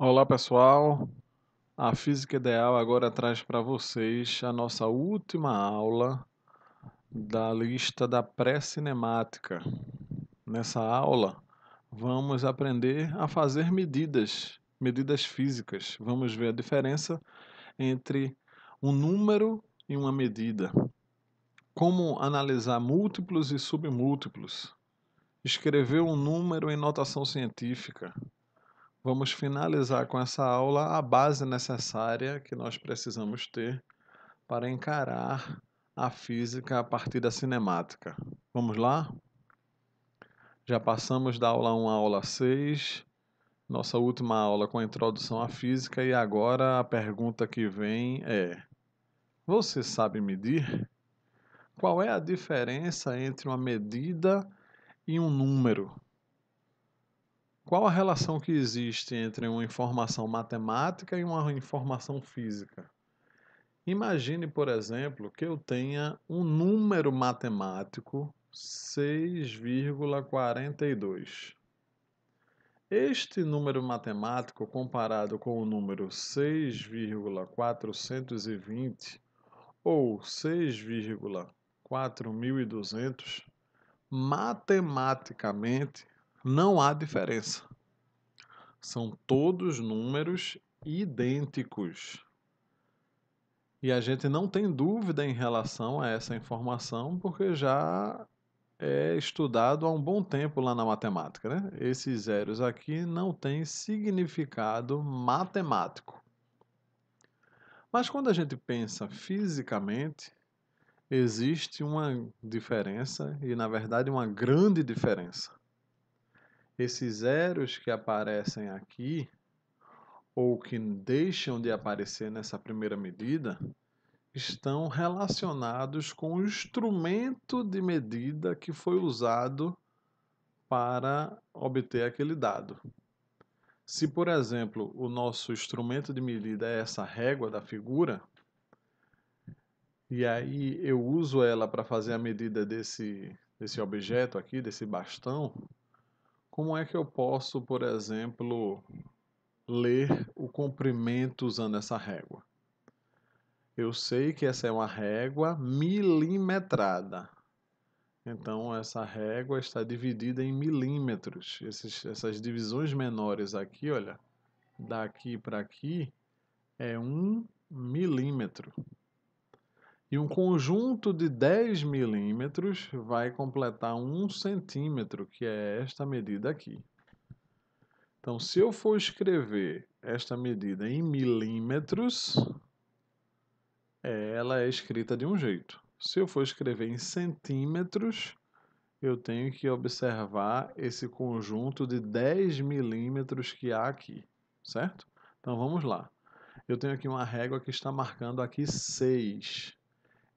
Olá pessoal, a Física Ideal agora traz para vocês a nossa última aula da lista da pré-cinemática. Nessa aula, vamos aprender a fazer medidas físicas. Vamos ver a diferença entre um número e uma medida. Como analisar múltiplos e submúltiplos. Escrever um número em notação científica. Vamos finalizar com essa aula a base necessária que nós precisamos ter para encarar a física a partir da cinemática. Vamos lá? Já passamos da aula 1 à aula 6, nossa última aula com a introdução à física, e agora a pergunta que vem é: você sabe medir? Qual é a diferença entre uma medida e um número? Qual a relação que existe entre uma informação matemática e uma informação física? Imagine, por exemplo, que eu tenha um número matemático 6,42. Este número matemático, comparado com o número 6,420 ou 6,4200, matematicamente não há diferença. São todos números idênticos. E a gente não tem dúvida em relação a essa informação, porque já é estudado há um bom tempo lá na matemática, né? Esses zeros aqui não têm significado matemático. Mas quando a gente pensa fisicamente, existe uma diferença e, na verdade, uma grande diferença. Esses zeros que aparecem aqui, ou que deixam de aparecer nessa primeira medida, estão relacionados com o instrumento de medida que foi usado para obter aquele dado. Se, por exemplo, o nosso instrumento de medida é essa régua da figura, e aí eu uso ela para fazer a medida desse objeto aqui, desse bastão, como é que eu posso, por exemplo, ler o comprimento usando essa régua? Eu sei que essa é uma régua milimetrada. Então, essa régua está dividida em milímetros. Essas divisões menores aqui, olha, daqui para aqui é 1 milímetro. E um conjunto de 10 milímetros vai completar 1 centímetro, que é esta medida aqui. Então, se eu for escrever esta medida em milímetros, ela é escrita de um jeito. Se eu for escrever em centímetros, eu tenho que observar esse conjunto de 10 milímetros que há aqui, certo? Então vamos lá. Eu tenho aqui uma régua que está marcando aqui 6.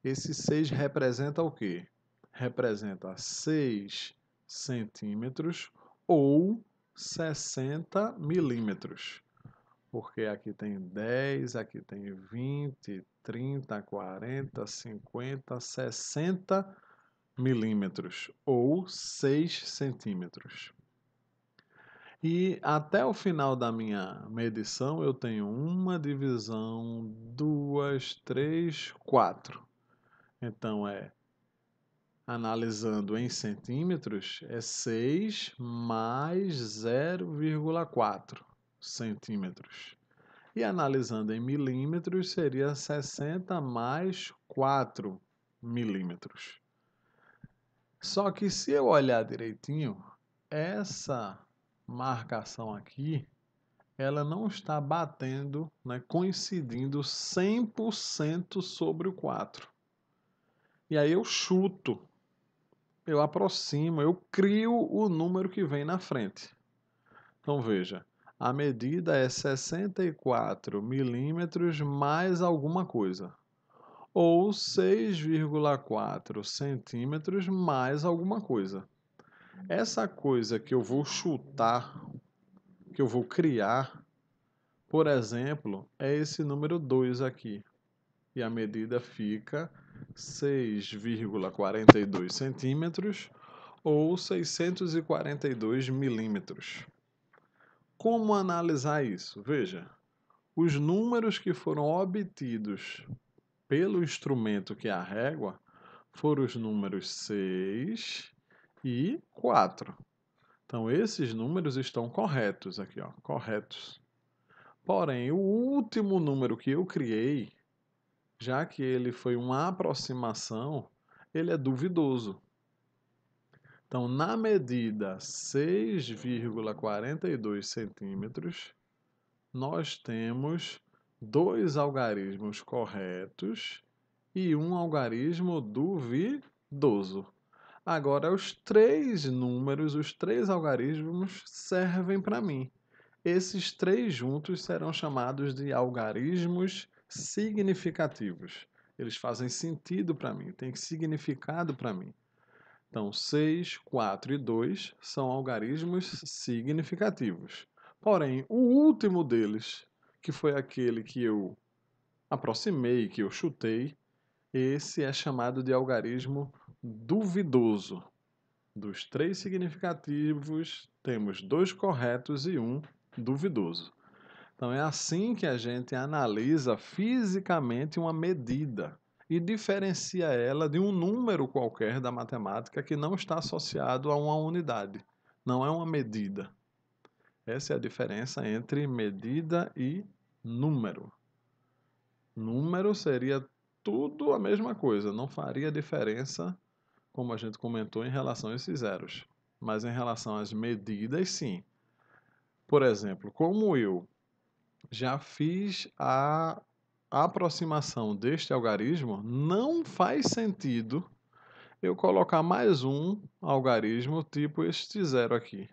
Esse 6 representa o quê? Representa 6 centímetros ou 60 milímetros. Porque aqui tem 10, aqui tem 20, 30, 40, 50, 60 milímetros ou 6 centímetros. E até o final da minha medição eu tenho uma divisão, duas, três, quatro. Então analisando em centímetros, é 6 mais 0,4 centímetros. E analisando em milímetros, seria 60 mais 4 milímetros. Só que se eu olhar direitinho, essa marcação aqui, ela não está batendo, né, coincidindo 100% sobre o 4. E aí eu chuto, eu aproximo, eu crio o número que vem na frente. Então veja, a medida é 64 milímetros mais alguma coisa, ou 6,4 centímetros mais alguma coisa. Essa coisa que eu vou chutar, que eu vou criar, por exemplo, é esse número 2 aqui. E a medida fica 6,42 centímetros ou 642 milímetros. Como analisar isso? Veja, os números que foram obtidos pelo instrumento que é a régua foram os números 6 e 4. Então, esses números estão corretos aqui, ó, corretos. Porém, o último número que eu criei, já que ele foi uma aproximação, ele é duvidoso. Então, na medida 6,42 centímetros, nós temos dois algarismos corretos e um algarismo duvidoso. Agora, os três números, os três algarismos servem para mim. Esses três juntos serão chamados de algarismos significativos. Eles fazem sentido para mim, têm significado para mim. Então, 6, 4 e 2 são algarismos significativos. Porém, o último deles, que foi aquele que eu aproximei, que eu chutei, esse é chamado de algarismo duvidoso. Dos três significativos, temos dois corretos e um duvidoso. Então, é assim que a gente analisa fisicamente uma medida e diferencia ela de um número qualquer da matemática que não está associado a uma unidade. Não é uma medida. Essa é a diferença entre medida e número. Número seria tudo a mesma coisa, não faria diferença, como a gente comentou, em relação a esses zeros. Mas em relação às medidas, sim. Por exemplo, como eu já fiz a aproximação deste algarismo, não faz sentido eu colocar mais um algarismo tipo este zero aqui.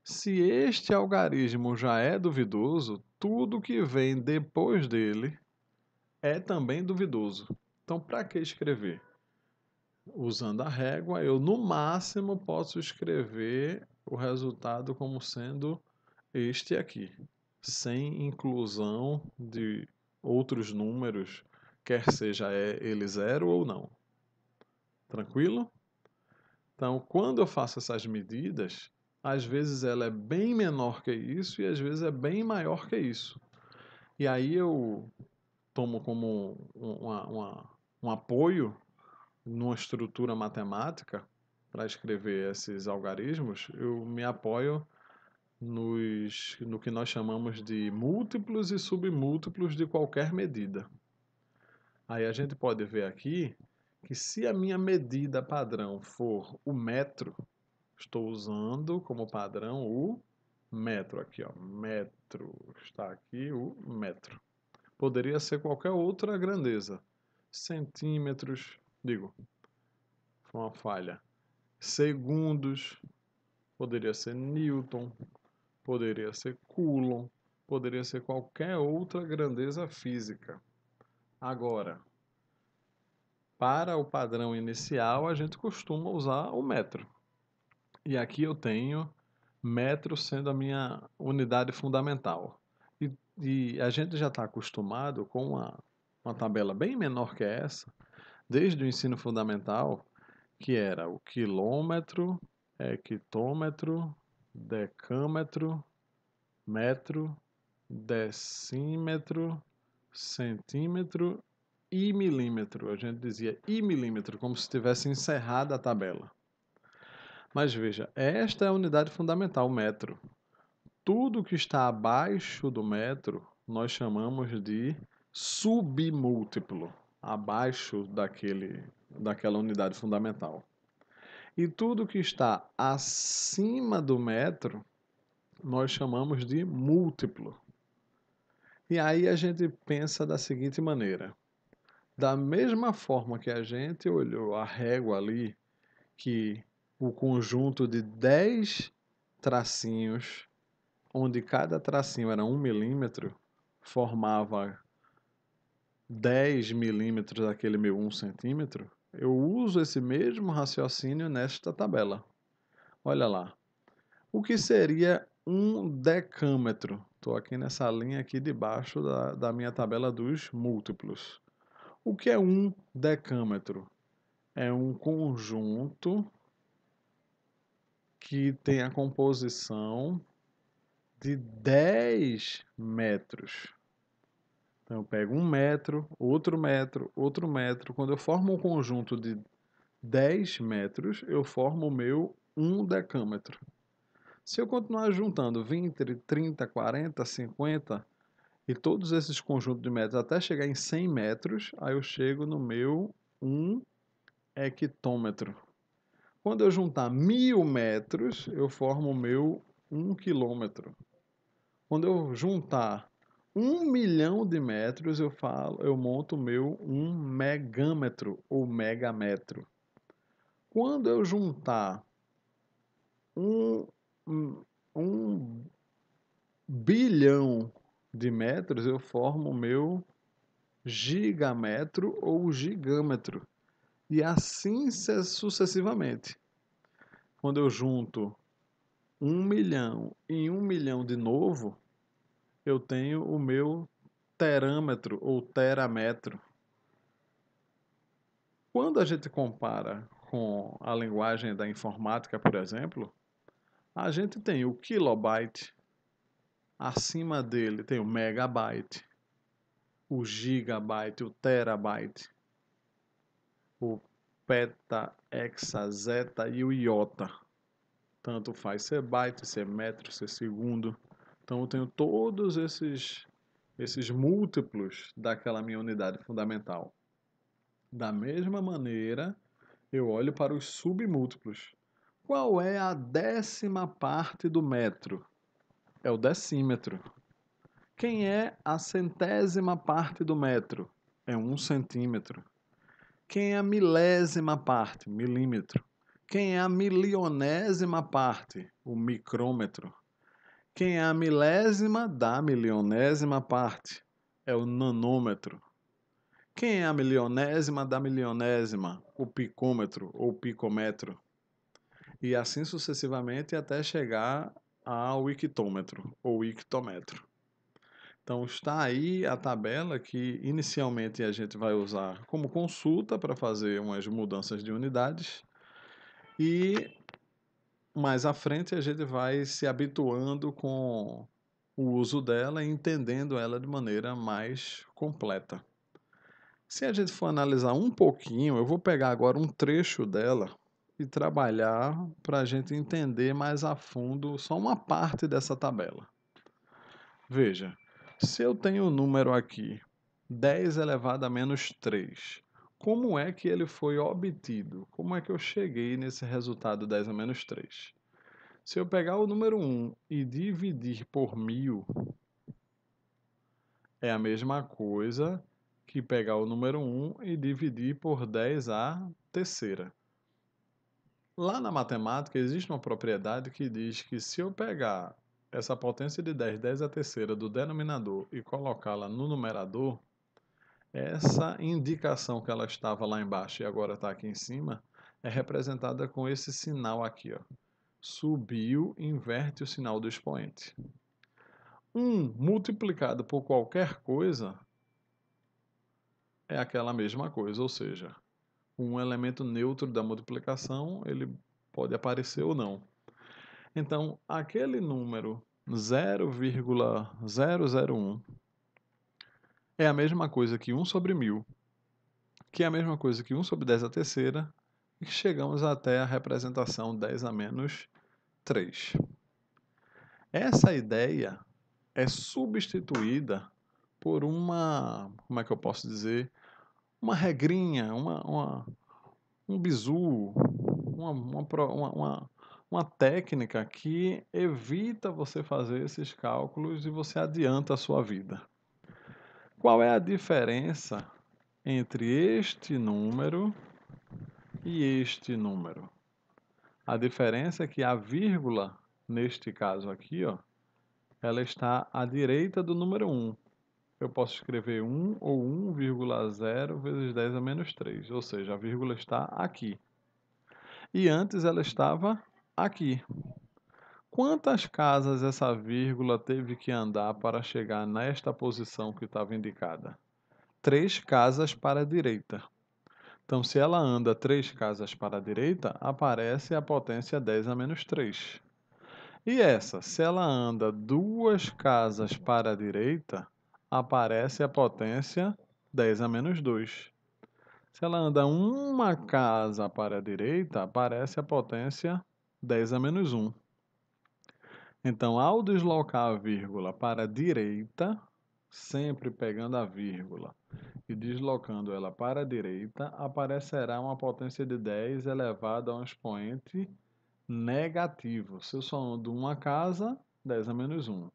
Se este algarismo já é duvidoso, tudo que vem depois dele é também duvidoso. Então, para que escrever? Usando a régua, eu no máximo posso escrever o resultado como sendo este aqui, sem inclusão de outros números, quer seja ele zero ou não. Tranquilo? Então, quando eu faço essas medidas, às vezes ela é bem menor que isso e às vezes é bem maior que isso. E aí eu tomo como um apoio numa estrutura matemática para escrever esses algarismos, eu me apoio no que nós chamamos de múltiplos e submúltiplos de qualquer medida. Aí a gente pode ver aqui que se a minha medida padrão for o metro, estou usando como padrão o metro aqui, ó, metro, está aqui o metro. Poderia ser qualquer outra grandeza, centímetros, digo, foi uma falha, segundos, poderia ser newton, poderia ser Coulomb, poderia ser qualquer outra grandeza física. Agora, para o padrão inicial, a gente costuma usar o metro. E aqui eu tenho metro sendo a minha unidade fundamental. E a gente já está acostumado com uma tabela bem menor que essa, desde o ensino fundamental, que era o quilômetro, hectômetro, decâmetro, metro, decímetro, centímetro e milímetro. A gente dizia e milímetro, como se tivesse encerrado a tabela. Mas veja, esta é a unidade fundamental, o metro. Tudo que está abaixo do metro, nós chamamos de submúltiplo, abaixo daquela unidade fundamental. E tudo que está acima do metro, nós chamamos de múltiplo. E aí a gente pensa da seguinte maneira: da mesma forma que a gente olhou a régua ali, que o conjunto de 10 tracinhos, onde cada tracinho era 1 milímetro, formava 10 milímetros daquele meu 1 centímetro, eu uso esse mesmo raciocínio nesta tabela. Olha lá. O que seria um decâmetro? Estou aqui nessa linha aqui debaixo da minha tabela dos múltiplos. O que é um decâmetro? É um conjunto que tem a composição de 10 metros. Então, eu pego 1 metro, outro metro, outro metro. Quando eu formo um conjunto de 10 metros, eu formo o meu 1 decâmetro. Se eu continuar juntando 20, 30, 40, 50 e todos esses conjuntos de metros até chegar em 100 metros, aí eu chego no meu 1 hectômetro. Quando eu juntar 1000 metros, eu formo o meu 1 quilômetro. Quando eu juntar 1 milhão de metros, eu monto o meu 1 megâmetro ou megametro. Quando eu juntar um, um bilhão de metros, eu formo o meu gigametro ou gigâmetro. E assim sucessivamente. Quando eu junto 1 milhão e 1 milhão de novo, eu tenho o meu terâmetro ou terametro. Quando a gente compara com a linguagem da informática, por exemplo, a gente tem o kilobyte, acima dele tem o megabyte, o gigabyte, o terabyte, o peta, hexa, zeta e o iota. Tanto faz ser byte, ser metro, ser segundo. Então eu tenho todos esses múltiplos daquela minha unidade fundamental. Da mesma maneira, eu olho para os submúltiplos. Qual é a 10ª parte do metro? É o decímetro. Quem é a 100ª parte do metro? É 1 centímetro. Quem é a 1000ª parte? Milímetro. Quem é a 1.000ª parte? O micrômetro. Quem é a 1000ª da 1.000ª parte? É o nanômetro. Quem é a 1.000ª da 1.000ª? O picômetro ou picômetro. E assim sucessivamente até chegar ao hectômetro ou hectómetro. Então está aí a tabela que inicialmente a gente vai usar como consulta para fazer umas mudanças de unidades e mais à frente a gente vai se habituando com o uso dela e entendendo ela de maneira mais completa. Se a gente for analisar um pouquinho, eu vou pegar agora um trecho dela e trabalhar para a gente entender mais a fundo só uma parte dessa tabela. Veja, se eu tenho o número aqui 10 elevado a menos 3, como é que ele foi obtido? Como é que eu cheguei nesse resultado 10 a menos 3? Se eu pegar o número 1 e dividir por 1000, é a mesma coisa que pegar o número 1 e dividir por 10 à terceira. Lá na matemática existe uma propriedade que diz que se eu pegar essa potência de 10, 10 à terceira do denominador e colocá-la no numerador, essa indicação que ela estava lá embaixo e agora está aqui em cima é representada com esse sinal aqui, ó. Subiu, inverte o sinal do expoente. 1 multiplicado por qualquer coisa é aquela mesma coisa, ou seja, um elemento neutro da multiplicação, ele pode aparecer ou não. Então, aquele número 0,001 é a mesma coisa que 1 sobre 1000, que é a mesma coisa que 1 sobre 10 à terceira, e que chegamos até a representação 10 a menos 3. Essa ideia é substituída por uma, como é que eu posso dizer, uma regrinha, um bizu, uma técnica que evita você fazer esses cálculos e você adianta a sua vida. Qual é a diferença entre este número e este número? A diferença é que a vírgula, neste caso aqui, ó, ela está à direita do número 1. Eu posso escrever 1 ou 1,0 vezes 10 a menos 3, ou seja, a vírgula está aqui. E antes ela estava aqui. Quantas casas essa vírgula teve que andar para chegar nesta posição que estava indicada? 3 casas para a direita. Então, se ela anda 3 casas para a direita, aparece a potência 10 a menos 3. E essa, se ela anda 2 casas para a direita, aparece a potência 10 a menos 2. Se ela anda uma casa para a direita, aparece a potência 10 a menos 1. Então, ao deslocar a vírgula para a direita, sempre pegando a vírgula e deslocando ela para a direita, aparecerá uma potência de 10 elevado a um expoente negativo. Se eu só ando uma casa, 10 a menos 1.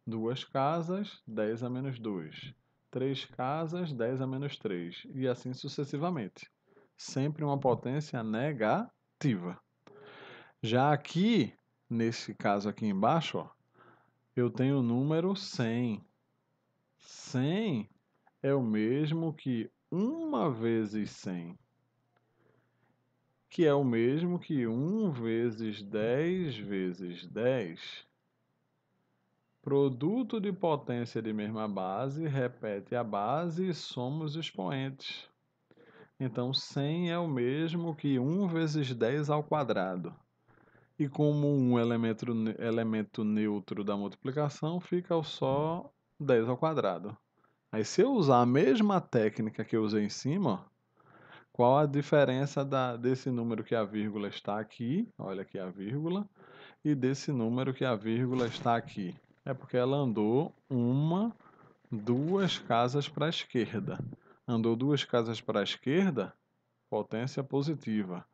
Duas casas, 10 a menos 2. Três casas, 10 a menos 3. E assim sucessivamente. Sempre uma potência negativa. Já aqui, nesse caso aqui embaixo, ó, eu tenho o número 100. 100 é o mesmo que 1 vezes 100, que é o mesmo que 1 vezes 10 vezes 10. Produto de potência de mesma base, repete a base e soma os expoentes. Então, 100 é o mesmo que 1 vezes 10 ao quadrado. E como um elemento neutro da multiplicação, fica só 10 ao quadrado. Aí, se eu usar a mesma técnica que eu usei em cima, qual a diferença desse número que a vírgula está aqui? Olha aqui a vírgula. E desse número que a vírgula está aqui. É porque ela andou duas casas para a esquerda. Andou 2 casas para a esquerda, potência positiva.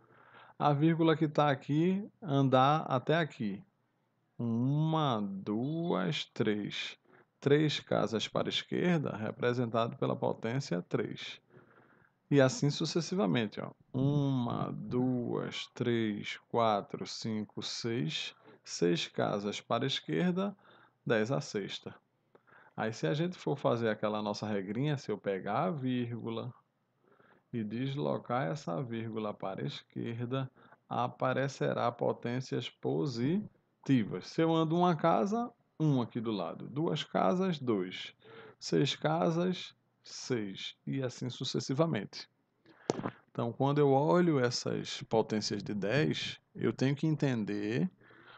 A vírgula que está aqui, andar até aqui. 1, 2, 3. 3 casas para a esquerda, representado pela potência 3. E assim sucessivamente. 1, 2, 3, 4, 5, 6. 6 casas para a esquerda, 10 a sexta. Aí, se a gente for fazer aquela nossa regrinha, se eu pegar a vírgula e deslocar essa vírgula para a esquerda, aparecerá potências positivas. Se eu ando uma casa, 1 aqui do lado. 2 casas, 2. 6 casas, 6. E assim sucessivamente. Então, quando eu olho essas potências de 10, eu tenho que entender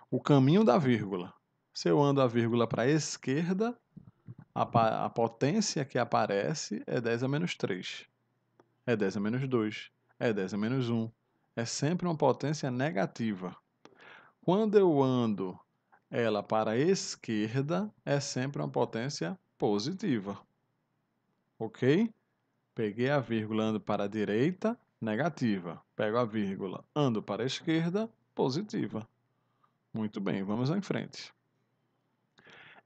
o caminho da vírgula. Se eu ando a vírgula para a esquerda, a potência que aparece é 10 a menos 3. É 10 a menos 2. É 10 a menos 1. É sempre uma potência negativa. Quando eu ando ela para a esquerda, é sempre uma potência positiva. Ok? Peguei a vírgula, ando para a direita, negativa. Pego a vírgula, ando para a esquerda, positiva. Muito bem, vamos em frente.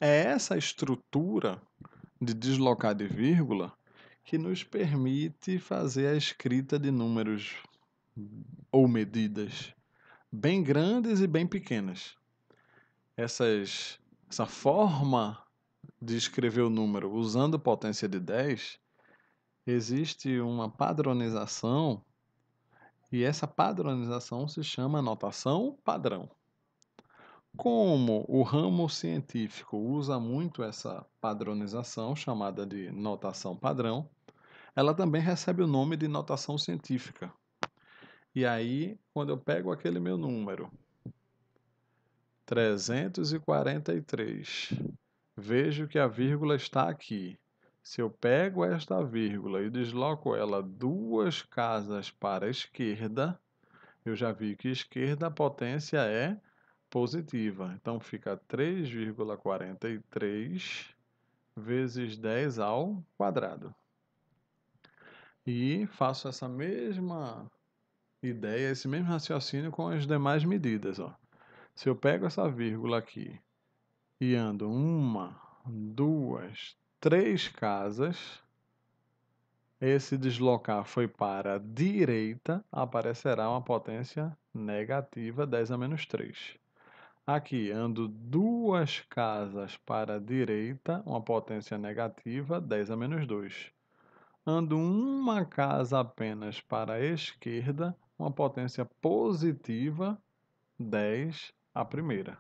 É essa estrutura de deslocar de vírgula que nos permite fazer a escrita de números ou medidas bem grandes e bem pequenas. Essa forma de escrever o número usando potência de 10, existe uma padronização e essa padronização se chama notação padrão. Como o ramo científico usa muito essa padronização, chamada de notação padrão, ela também recebe o nome de notação científica. E aí, quando eu pego aquele meu número, 343, vejo que a vírgula está aqui. Se eu pego esta vírgula e desloco ela 2 casas para a esquerda, eu já vi que esquerda a potência é positiva. Então fica 3,43 vezes 10 ao quadrado. E faço essa mesma ideia, esse mesmo raciocínio com as demais medidas. Ó. Se eu pego essa vírgula aqui e ando 1, 2, 3 casas, esse deslocar foi para a direita, aparecerá uma potência negativa 10 a menos 3. Aqui, ando 2 casas para a direita, uma potência negativa 10 a menos 2. Ando uma casa apenas para a esquerda, uma potência positiva 10 a primeira.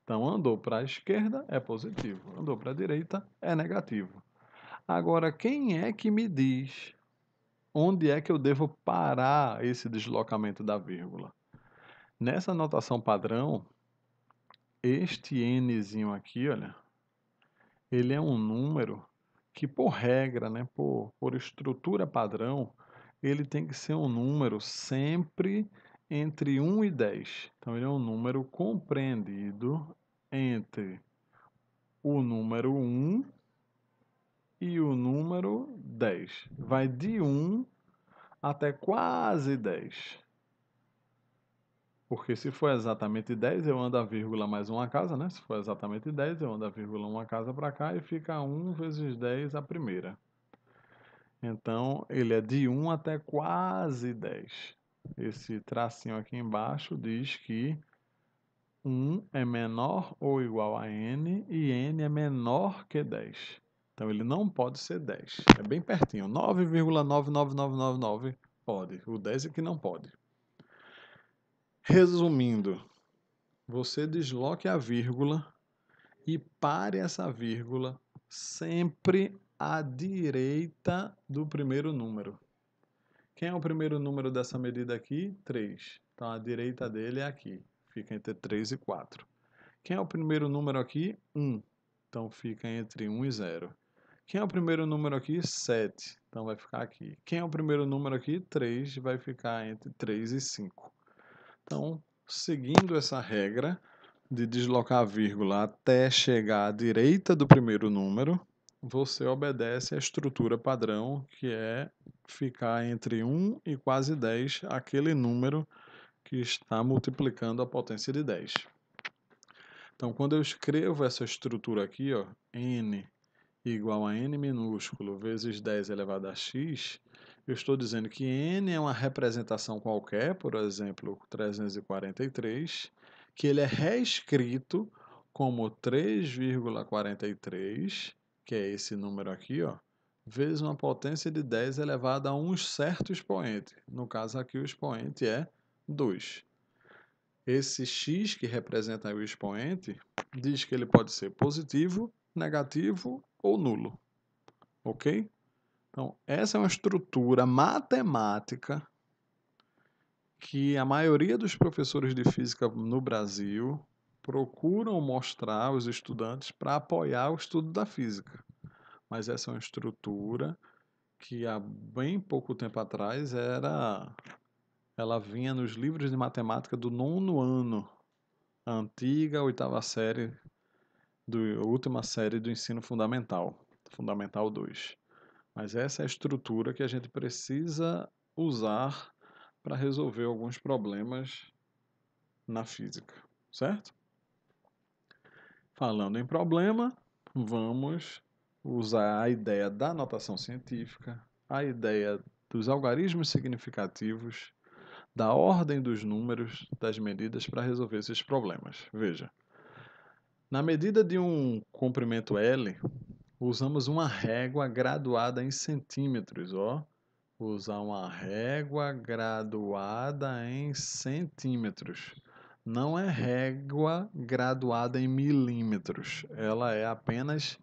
Então, andou para a esquerda é positivo, andou para a direita é negativo. Agora, quem é que me diz onde é que eu devo parar esse deslocamento da vírgula? Nessa notação padrão, este nzinho aqui, olha, ele é um número que, por regra, né, por estrutura padrão, ele tem que ser um número sempre entre 1 e 10. Então, ele é um número compreendido entre o número 1 e o número 10. Vai de 1 até quase 10. Porque se for exatamente 10, eu ando a vírgula mais uma casa, né? Se for exatamente 10, eu ando a vírgula uma casa para cá e fica 1 vezes 10 a primeira. Então, ele é de 1 até quase 10. Esse tracinho aqui embaixo diz que 1 é menor ou igual a n e n é menor que 10. Então, ele não pode ser 10. É bem pertinho. 9,99999 pode. O 10 é que não pode. Resumindo, você desloque a vírgula e pare essa vírgula sempre à direita do primeiro número. Quem é o primeiro número dessa medida aqui? 3. Então, a direita dele é aqui. Fica entre 3 e 4. Quem é o primeiro número aqui? 1. Então, fica entre 1 e 0. Quem é o primeiro número aqui? 7. Então, vai ficar aqui. Quem é o primeiro número aqui? 3. Vai ficar entre 3 e 5. Então, seguindo essa regra de deslocar a vírgula até chegar à direita do primeiro número, você obedece à estrutura padrão, que é ficar entre 1 e quase 10, aquele número que está multiplicando a potência de 10. Então, quando eu escrevo essa estrutura aqui, ó, n igual a n minúsculo vezes 10 elevado a x, eu estou dizendo que n é uma representação qualquer, por exemplo, 343, que ele é reescrito como 3,43, que é esse número aqui, ó, vezes uma potência de 10 elevada a um certo expoente. No caso aqui, o expoente é 2. Esse x que representa o expoente diz que ele pode ser positivo, negativo ou nulo. Ok? Então, essa é uma estrutura matemática que a maioria dos professores de física no Brasil procuram mostrar aos estudantes para apoiar o estudo da física. Mas essa é uma estrutura que há bem pouco tempo atrás ela vinha nos livros de matemática do 9º ano, a antiga 8ª série, a última série do ensino fundamental, Fundamental 2. Mas essa é a estrutura que a gente precisa usar para resolver alguns problemas na física, certo? Falando em problema, vamos usar a ideia da notação científica, a ideia dos algarismos significativos, da ordem dos números, das medidas para resolver esses problemas. Veja, na medida de um comprimento L, usamos uma régua graduada em centímetros, ó. Usar uma régua graduada em centímetros. Não é régua graduada em milímetros. Ela é apenas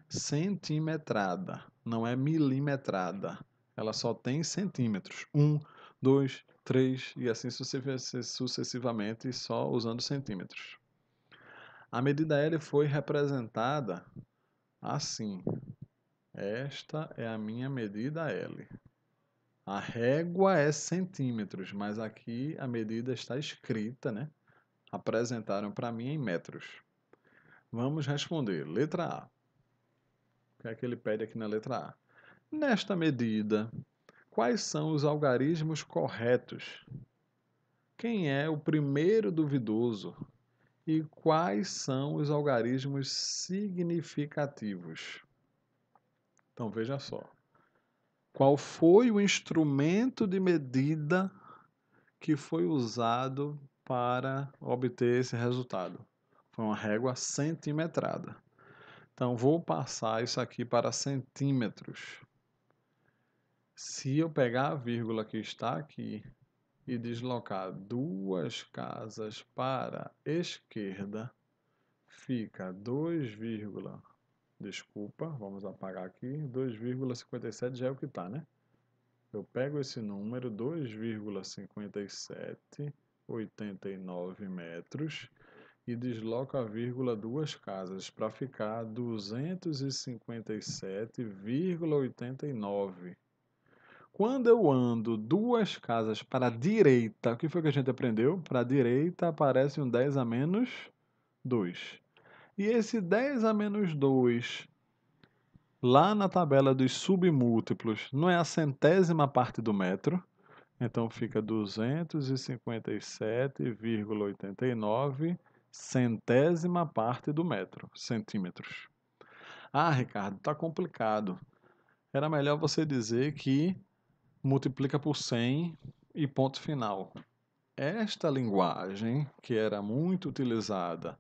centimetrada, não é milimetrada. Ela só tem centímetros. 1, 2, 3 e assim sucessivamente, só usando centímetros. A medida L foi representada assim. Esta é a minha medida L. A régua é centímetros, mas aqui a medida está escrita, né? Apresentaram para mim em metros. Vamos responder. Letra A. O que é que ele pede aqui na letra A? Nesta medida, quais são os algarismos corretos? Quem é o primeiro duvidoso? E quais são os algarismos significativos? Então veja só. Qual foi o instrumento de medida que foi usado para obter esse resultado? Foi uma régua centimetrada. Então, vou passar isso aqui para centímetros. Se eu pegar a vírgula que está aqui e deslocar 2 casas para a esquerda, fica 2, desculpa, vamos apagar aqui, 2,57 já é o que está, né? Eu pego esse número, 2,5789 metros, e desloco a vírgula 2 casas para ficar 257,89. Quando eu ando 2 casas para a direita, o que foi que a gente aprendeu? Para a direita aparece um 10 a menos 2. E esse 10 a menos 2, lá na tabela dos submúltiplos, não é a centésima parte do metro? Então fica 257,89 centésima parte do metro, centímetros. Ah, Ricardo, tá complicado. Era melhor você dizer que multiplica por 100 e ponto final. Esta linguagem, que era muito utilizada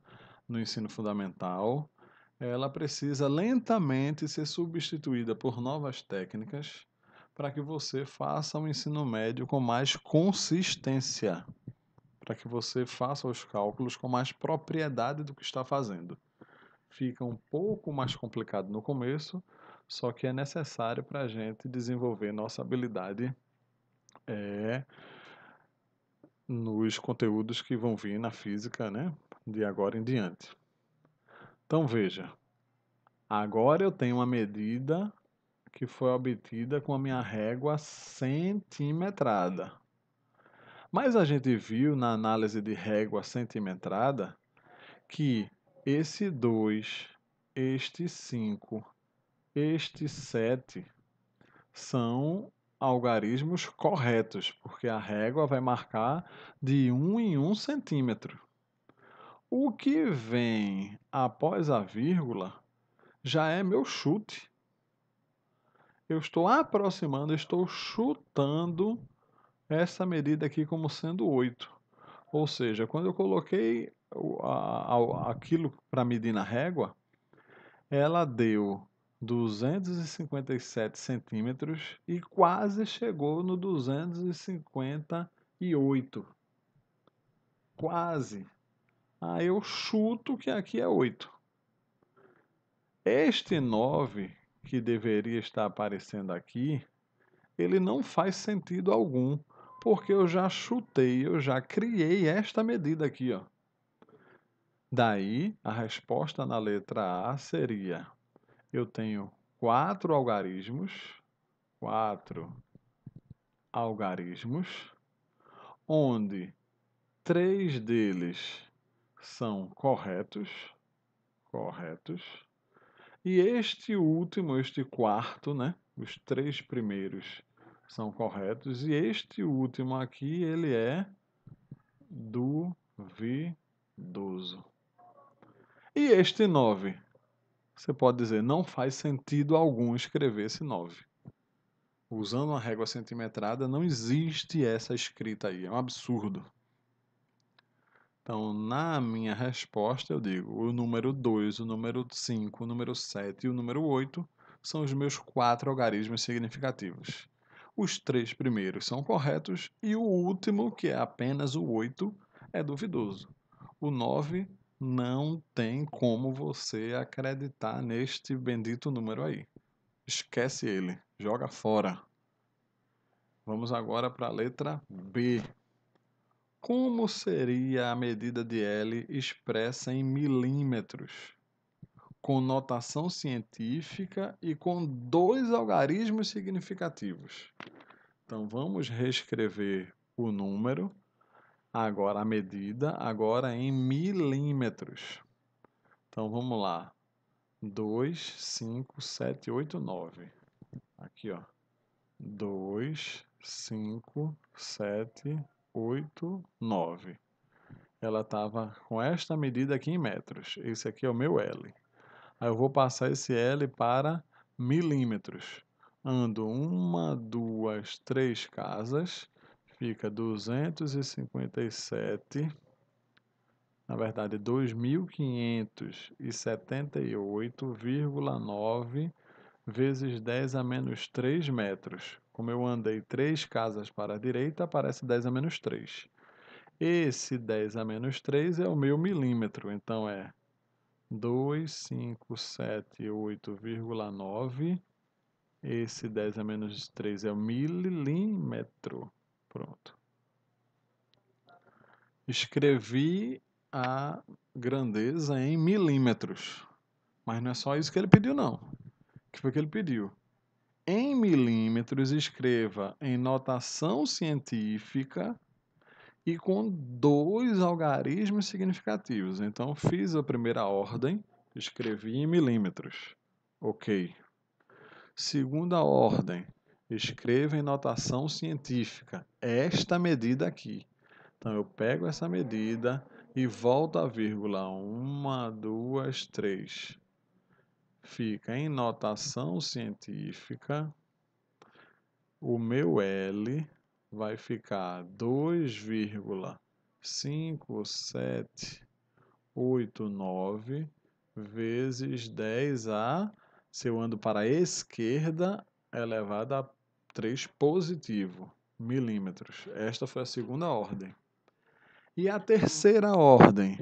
no ensino fundamental, ela precisa lentamente ser substituída por novas técnicas para que você faça um ensino médio com mais consistência, para que você faça os cálculos com mais propriedade do que está fazendo. Fica um pouco mais complicado no começo, só que é necessário para a gente desenvolver nossa habilidade nos conteúdos que vão vir na física, né, de agora em diante. Então veja, agora eu tenho uma medida que foi obtida com a minha régua centimetrada. Mas a gente viu na análise de régua centimetrada que esse 2, este 5, este 7 são algarismos corretos, porque a régua vai marcar de 1 em 1 centímetro. O que vem após a vírgula já é meu chute. Eu estou aproximando, estou chutando essa medida aqui como sendo 8. Ou seja, quando eu coloquei aquilo para medir na régua, ela deu 257 centímetros e quase chegou no 258. Quase. Aí eu chuto que aqui é 8. Este 9 que deveria estar aparecendo aqui, ele não faz sentido algum, porque eu já chutei, eu já criei esta medida aqui, ó. Daí, a resposta na letra A seria: eu tenho 4 algarismos, onde 3 deles são corretos, e este último, este quarto, né? Os 3 primeiros são corretos, e este último aqui, ele é duvidoso. E este 9? Você pode dizer, não faz sentido algum escrever esse 9. Usando uma régua centimetrada, não existe essa escrita aí, é um absurdo. Então, na minha resposta, eu digo, o número 2, o número 5, o número 7 e o número 8 são os meus 4 algarismos significativos. Os 3 primeiros são corretos e o último, que é apenas o 8, é duvidoso. O 9 não tem como você acreditar neste bendito número aí. Esquece ele, joga fora. Vamos agora para a letra B. Como seria a medida de L expressa em milímetros, com notação científica e com 2 algarismos significativos? Então vamos reescrever o número, agora a medida, agora em milímetros. Então vamos lá. 2, 5, 7, 8, 9. Aqui, ó. 2, 5, 7, 8, 9. Ela estava com esta medida aqui em metros. Esse aqui é o meu L. Aí eu vou passar esse L para milímetros. Ando 1, 2, 3 casas, fica 257, na verdade 2.578,9 vezes 10 a menos 3 metros. Como eu andei 3 casas para a direita, aparece 10 a menos 3. Esse 10 a menos 3 é o meu milímetro, então é 2578,9. Esse 10 a menos 3 é o milímetro. Pronto. Escrevi a grandeza em milímetros. Mas não é só isso que ele pediu, não. O que foi que ele pediu? Em milímetros, escreva em notação científica e com 2 algarismos significativos. Então, fiz a primeira ordem, escrevi em milímetros. Ok. Segunda ordem, escreva em notação científica esta medida aqui. Então, eu pego essa medida e volto a vírgula. 1, 2, 3. Fica em notação científica. O meu L vai ficar 2,5789 vezes 10 a, se eu ando para a esquerda, elevado a 3 positivo, milímetros. Esta foi a segunda ordem. E a terceira ordem?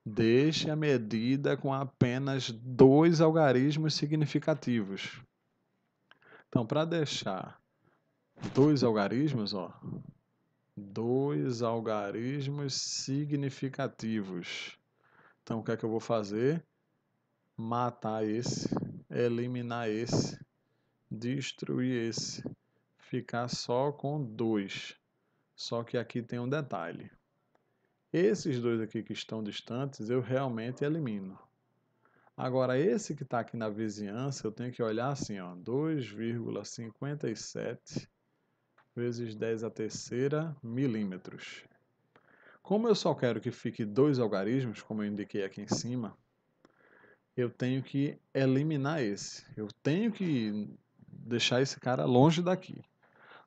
Deixe a medida com apenas 2 algarismos significativos. Então, para deixar 2 algarismos, ó, 2 algarismos significativos. Então, o que é que eu vou fazer? Matar esse, eliminar esse, destruir esse, ficar só com 2. Só que aqui tem um detalhe. Esses dois aqui que estão distantes, eu realmente elimino. Agora, esse que está aqui na vizinhança, eu tenho que olhar assim, ó, 2,57 vezes 10 a terceira milímetros. Como eu só quero que fique 2 algarismos, como eu indiquei aqui em cima, eu tenho que eliminar esse. Eu tenho que deixar esse cara longe daqui.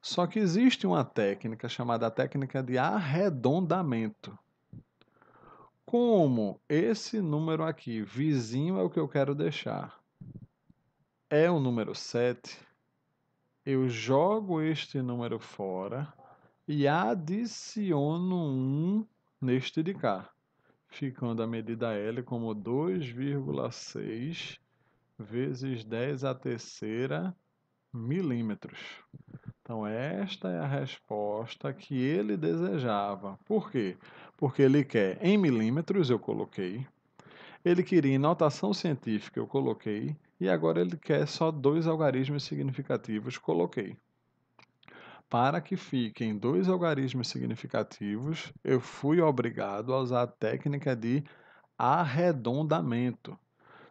Só que existe uma técnica chamada técnica de arredondamento. Como esse número aqui, vizinho, é o que eu quero deixar, é o número 7, eu jogo este número fora e adiciono 1 neste de cá, ficando a medida L como 2,6 vezes 10 a terceira milímetros. Então, esta é a resposta que ele desejava. Por quê? Porque ele quer em milímetros, eu coloquei. Ele queria em notação científica, eu coloquei. E agora ele quer só 2 algarismos significativos, coloquei. Para que fiquem 2 algarismos significativos, eu fui obrigado a usar a técnica de arredondamento.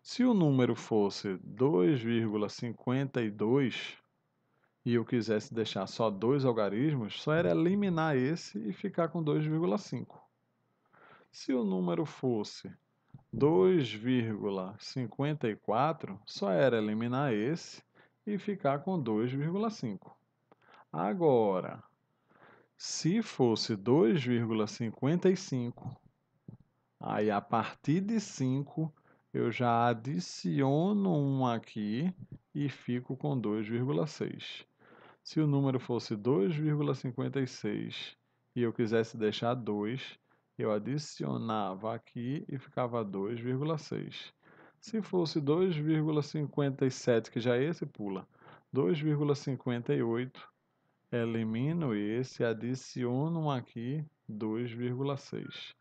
Se o número fosse 2,52 e eu quisesse deixar só 2 algarismos, só era eliminar esse e ficar com 2,5. Se o número fosse 2,54, só era eliminar esse e ficar com 2,5. Agora, se fosse 2,55, aí a partir de 5 eu já adiciono 1 aqui e fico com 2,6. Se o número fosse 2,56 e eu quisesse deixar 2, eu adicionava aqui e ficava 2,6. Se fosse 2,57, que já esse pula, 2,58, elimino esse, adiciono um aqui, 2,6.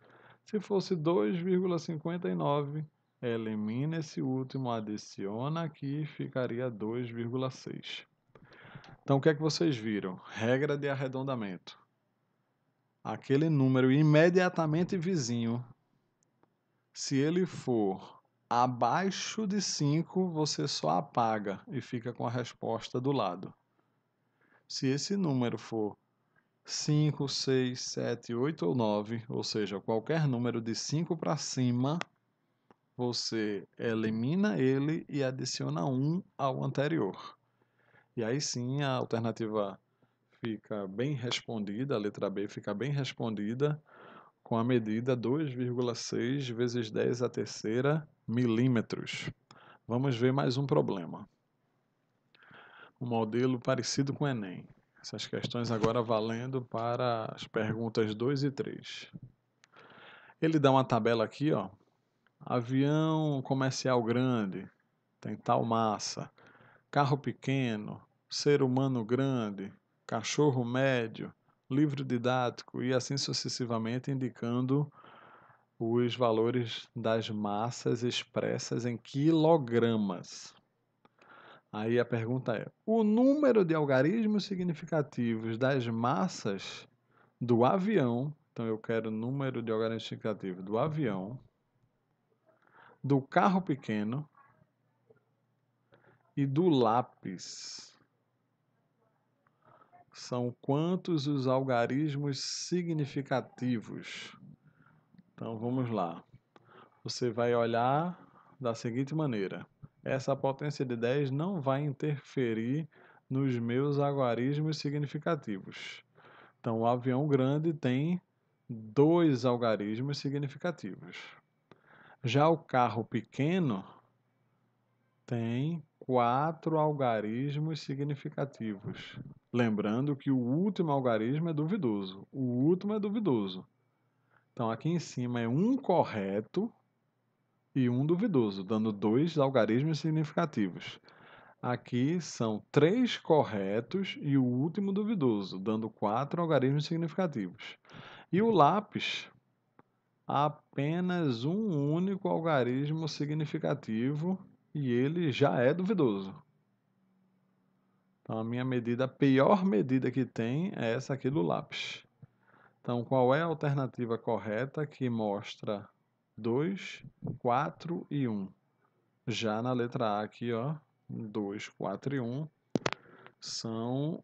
Se fosse 2,59, elimina esse último, adiciona aqui, ficaria 2,6. Então, o que é que vocês viram? Regra de arredondamento. Aquele número imediatamente vizinho, se ele for abaixo de 5, você só apaga e fica com a resposta do lado. Se esse número for 5, 6, 7, 8 ou 9, ou seja, qualquer número de 5 para cima, você elimina ele e adiciona 1 ao anterior. E aí sim a alternativa fica bem respondida, a letra B fica bem respondida com a medida 2,6 vezes 10 a terceira milímetros. Vamos ver mais um problema. Um modelo parecido com o Enem. Essas questões agora valendo para as perguntas 2 e 3. Ele dá uma tabela aqui, ó. Avião comercial grande, tem tal massa. Carro pequeno, ser humano grande, cachorro médio, livro didático e assim sucessivamente, indicando os valores das massas expressas em quilogramas. Aí a pergunta é: o número de algarismos significativos das massas do avião, então eu quero o número de algarismos significativos do avião, do carro pequeno e do lápis. São quantos os algarismos significativos? Então vamos lá. Você vai olhar da seguinte maneira: essa potência de 10 não vai interferir nos meus algarismos significativos. Então, o avião grande tem 2 algarismos significativos. Já o carro pequeno tem 4 algarismos significativos. Lembrando que o último algarismo é duvidoso. O último é duvidoso. Então, aqui em cima é um correto e um duvidoso, dando 2 algarismos significativos. Aqui são 3 corretos e o último duvidoso, dando 4 algarismos significativos. E o lápis, apenas um único algarismo significativo e ele já é duvidoso. Então, a minha medida, a pior medida que tem é essa aqui do lápis. Então, qual é a alternativa correta que mostra 2, 4 e 1? Já na letra A aqui, ó, 2, 4 e 1 são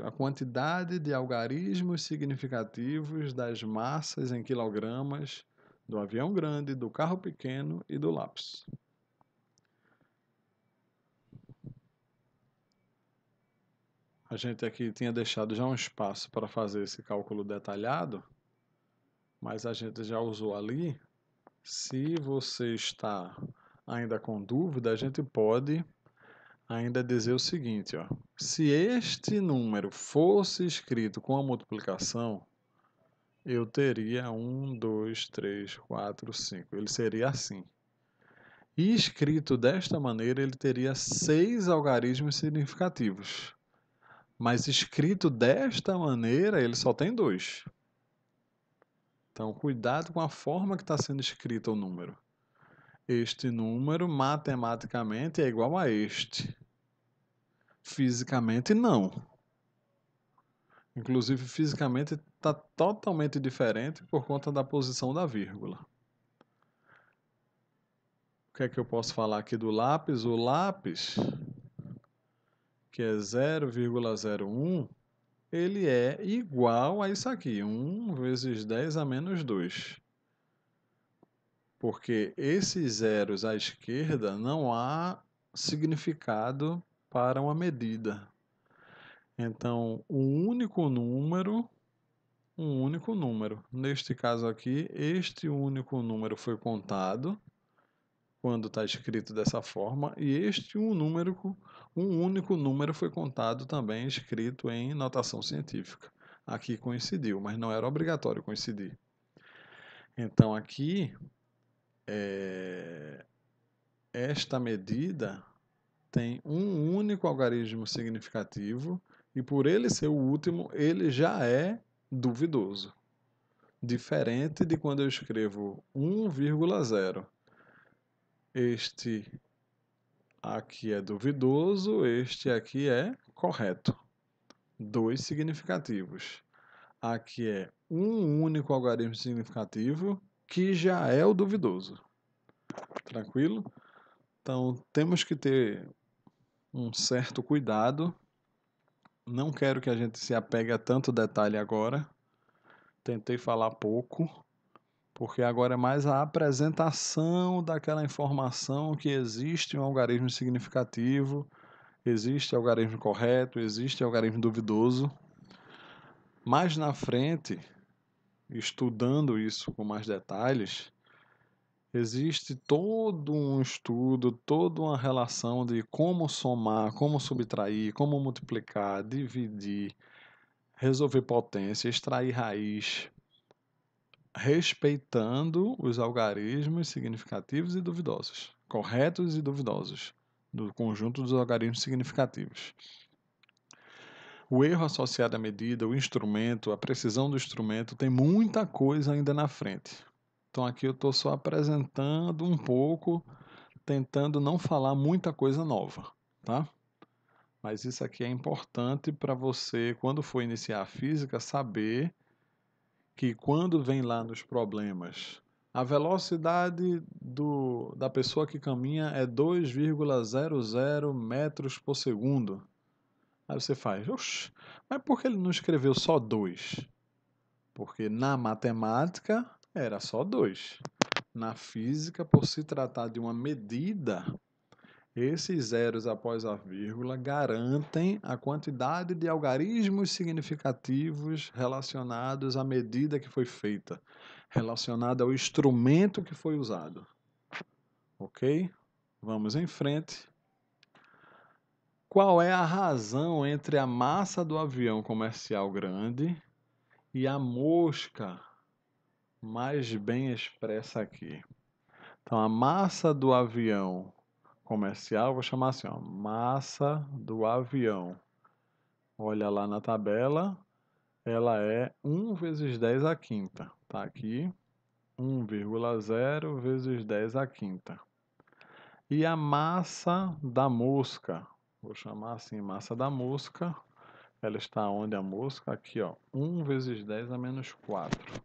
a quantidade de algarismos significativos das massas em quilogramas do avião grande, do carro pequeno e do lápis. A gente aqui tinha deixado já um espaço para fazer esse cálculo detalhado, mas a gente já usou ali. Se você está ainda com dúvida, a gente pode ainda dizer o seguinte, ó: se este número fosse escrito com a multiplicação, eu teria 1, 2, 3, 4, 5. Ele seria assim. E escrito desta maneira, ele teria 6 algarismos significativos. Mas escrito desta maneira, ele só tem 2. Então, cuidado com a forma que está sendo escrito o número. Este número, matematicamente, é igual a este. Fisicamente, não. Inclusive, fisicamente, está totalmente diferente por conta da posição da vírgula. O que é que eu posso falar aqui do lápis? O lápis, que é 0,01, ele é igual a isso aqui, 1 vezes 10 a menos 2. Porque esses zeros à esquerda não há significado para uma medida. Então, um único número, neste caso aqui, este único número foi contado quando está escrito dessa forma, e este um único número foi contado também escrito em notação científica. Aqui coincidiu, mas não era obrigatório coincidir. Então aqui, esta medida tem um único algarismo significativo e por ele ser o último, ele já é duvidoso. Diferente de quando eu escrevo 1,0. Este aqui é duvidoso, este aqui é correto. 2 significativos. Aqui é um único algarismo significativo, que já é o duvidoso. Tranquilo? Então, temos que ter um certo cuidado. Não quero que a gente se apegue a tanto detalhe agora. Tentei falar pouco, porque agora é mais a apresentação daquela informação que existe um algarismo significativo, existe algarismo correto, existe algarismo duvidoso. Mais na frente, estudando isso com mais detalhes, existe todo um estudo, toda uma relação de como somar, como subtrair, como multiplicar, dividir, resolver potência, extrair raiz, respeitando os algarismos significativos e duvidosos, corretos e duvidosos, do conjunto dos algarismos significativos. O erro associado à medida, o instrumento, a precisão do instrumento, tem muita coisa ainda na frente. Então aqui eu estou só apresentando um pouco, tentando não falar muita coisa nova, tá? Mas isso aqui é importante para você, quando for iniciar a física, saber que quando vem lá nos problemas, a velocidade da pessoa que caminha é 2,00 metros por segundo. Aí você faz, oxe, mas por que ele não escreveu só 2? Porque na matemática era só 2. Na física, por se tratar de uma medida, esses zeros após a vírgula garantem a quantidade de algarismos significativos relacionados à medida que foi feita, relacionada ao instrumento que foi usado. Ok? Vamos em frente. Qual é a razão entre a massa do avião comercial grande e a mosca mais bem expressa aqui? Então, a massa do avião comercial, vou chamar assim, ó, massa do avião. Olha lá na tabela, ela é 1 vezes 10 à quinta. Tá aqui, 1,0 vezes 10 à quinta. E a massa da mosca, vou chamar assim, massa da mosca, ela está onde a mosca? Aqui, ó, 1 vezes 10 a menos 4.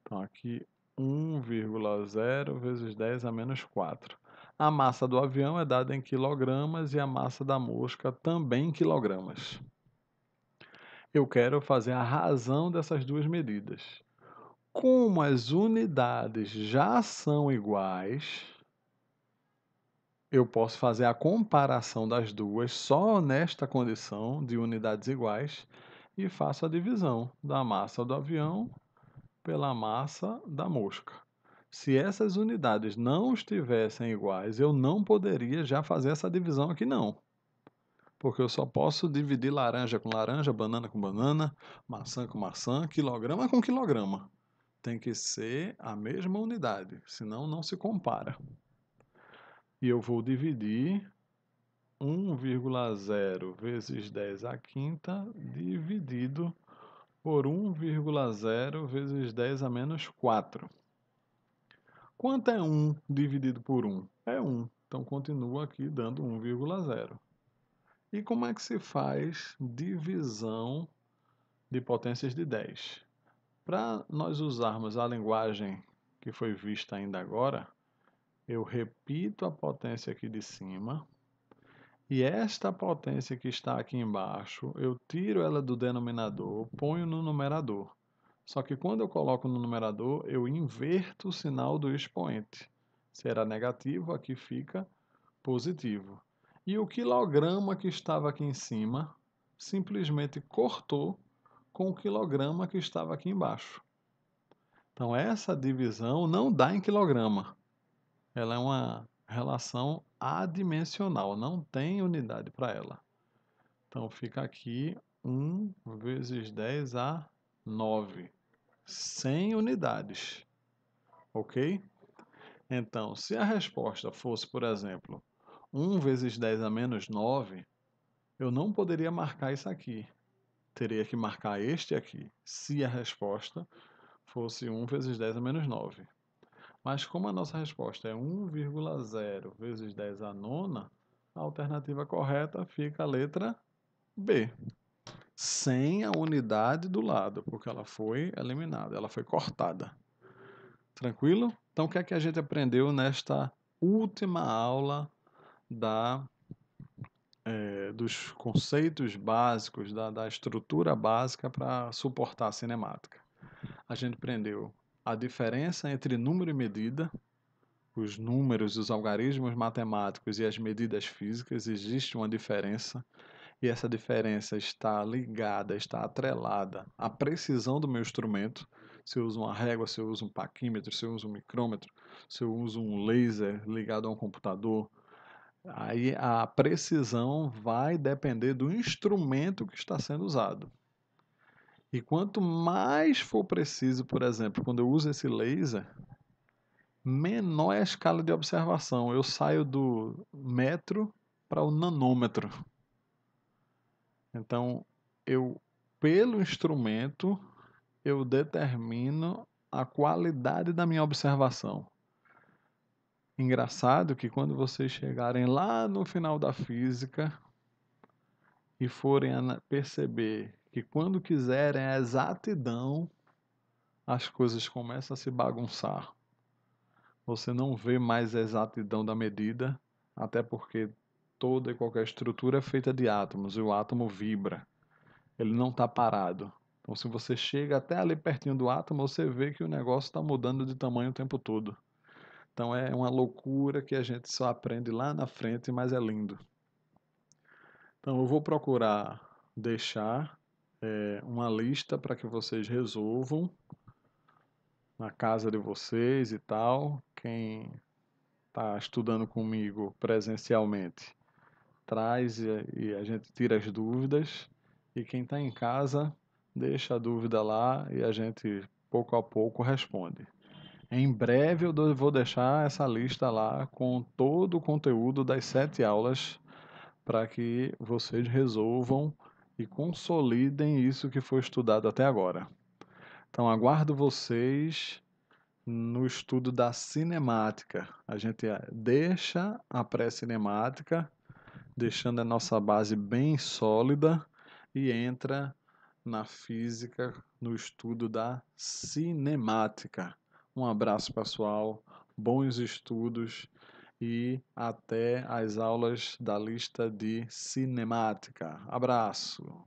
Então, aqui, 1,0 vezes 10 a menos 4. A massa do avião é dada em quilogramas e a massa da mosca também em quilogramas. Eu quero fazer a razão dessas duas medidas. Como as unidades já são iguais, eu posso fazer a comparação das duas só nesta condição de unidades iguais e faço a divisão da massa do avião pela massa da mosca. Se essas unidades não estivessem iguais, eu não poderia já fazer essa divisão aqui não. Porque eu só posso dividir laranja com laranja, banana com banana, maçã com maçã, quilograma com quilograma. Tem que ser a mesma unidade, senão não se compara. E eu vou dividir 1,0 vezes 10 à quinta dividido por 1,0 vezes 10 a menos 4. Quanto é 1 dividido por 1? É 1. Então, continua aqui dando 1,0. E como é que se faz divisão de potências de 10? Para nós usarmos a linguagem que foi vista ainda agora, eu repito a potência aqui de cima, e esta potência que está aqui embaixo, eu tiro ela do denominador, ponho no numerador. Só que quando eu coloco no numerador, eu inverto o sinal do expoente. Se era negativo, aqui fica positivo. E o quilograma que estava aqui em cima, simplesmente cortou com o quilograma que estava aqui embaixo. Então, essa divisão não dá em quilograma. Ela é uma relação adimensional, não tem unidade para ela. Então, fica aqui 1 vezes 10 a 9, 100 unidades, ok? Então, se a resposta fosse, por exemplo, 1 vezes 10 a menos 9, eu não poderia marcar isso aqui. Teria que marcar este aqui, se a resposta fosse 1 vezes 10 a menos 9. Mas como a nossa resposta é 1,0 vezes 10 a nona, a alternativa correta fica a letra B. Sem a unidade do lado, porque ela foi eliminada, ela foi cortada. Tranquilo? Então, o que é que a gente aprendeu nesta última aula dos conceitos básicos, da estrutura básica para suportar a cinemática? A gente aprendeu a diferença entre número e medida, os números, os algarismos matemáticos e as medidas físicas, existe uma diferença, e essa diferença está ligada, está atrelada à precisão do meu instrumento. Se eu uso uma régua, se eu uso um paquímetro, se eu uso um micrômetro, se eu uso um laser ligado a um computador, aí a precisão vai depender do instrumento que está sendo usado. E quanto mais for preciso, por exemplo, quando eu uso esse laser, menor é a escala de observação. Eu saio do metro para o nanômetro. Então, pelo instrumento, eu determino a qualidade da minha observação. Engraçado que quando vocês chegarem lá no final da física e forem perceber que quando quiserem a exatidão, as coisas começam a se bagunçar. Você não vê mais a exatidão da medida, até porque toda e qualquer estrutura é feita de átomos e o átomo vibra. Ele não está parado. Então, se você chega até ali pertinho do átomo, você vê que o negócio está mudando de tamanho o tempo todo. Então, é uma loucura que a gente só aprende lá na frente, mas é lindo. Então, eu vou procurar deixar uma lista para que vocês resolvam na casa de vocês e tal. Quem está estudando comigo presencialmente traz e a gente tira as dúvidas. E quem está em casa deixa a dúvida lá e a gente pouco a pouco responde. Em breve eu vou deixar essa lista lá com todo o conteúdo das 7 aulas para que vocês resolvam e consolidem isso que foi estudado até agora. Então aguardo vocês no estudo da cinemática. A gente deixa a pré-cinemática, deixando a nossa base bem sólida e entra na física, no estudo da cinemática. Um abraço, pessoal, bons estudos e até as aulas da lista de cinemática. Abraço!